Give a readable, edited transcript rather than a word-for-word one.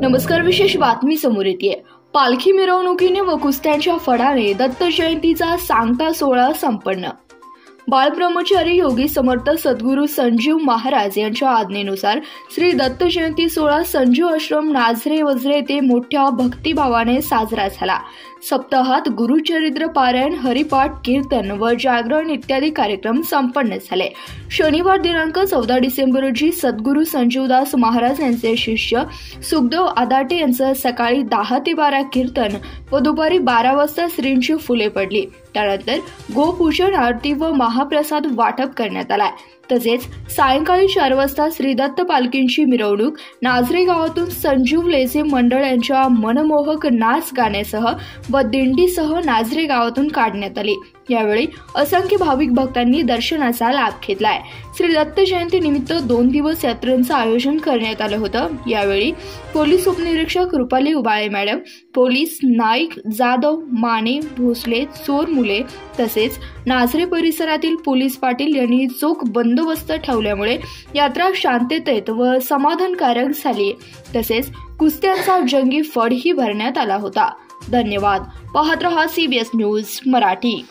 नमस्कार. विशेष बातमी समोर येते. पालखी मिरवणुकीने व कुस्त्यांच्या फडाने दत्त जयंतीचा सांगता सोहळा संपन्न. बालब्रह्मचारी योगी समर्थ सद्गुरू संजीव महाराज यांच्या आज्ञेनुसार श्री दत्त जयंती सोहळा संजीव आश्रम नाझरे वज्रे येथे मोठ्या भक्तिभावाने साजरा झाला. सप्ताहात गुरुचरित्र पारायण, हरिपाठ, कीर्तन व जागरण इत्यादी कार्यक्रम संपन्न झाले. शनिवार दिनांक 14 डिसेंबर रोजी सद्गुरू संजीवदास महाराज यांचे शिष्य सुखदेव आदाटे यांचं सकाळी 10 ते 12 कीर्तन व दुपारी 12 वाजता श्रींची फुले पडली. त्यानंतर गोपूजन, आरती व महाप्रसाद वाटप करण्यात आला. तसेच सायंकाळी 4 वाजता श्री दत्त पालखींची मिरवणूक नाझरे गावातून संजीव लेझे मंडळ यांच्या मनमोहक नाच गाण्यासह व दिंडीसह नाझरे गावातून काढण्यात आली. यावेळी असंख्य भाविक भक्तांनी दर्शनाचा लाभ घेतलाय. श्री दत्त जयंती निमित्त 2 दिवस यात्रेचं आयोजन करण्यात आलं होतं. यावेळी पोलीस उपनिरीक्षक रुपाली उबाळे मॅडम, पोलीस नाईक, जाधव, माने, भोसले, चोरमुले तसेच नाझरे परिसरातील पोलीस पाटील यांनी चोख बंदोबस्त ठेवल्यामुळे यात्रा शांततेत व समाधानकारक झाली. तसेच कुस्त्यांचा जंगी फडही भरण्यात आला होता. धन्यवाद. पाहत रहा CBS न्यूज मराठी.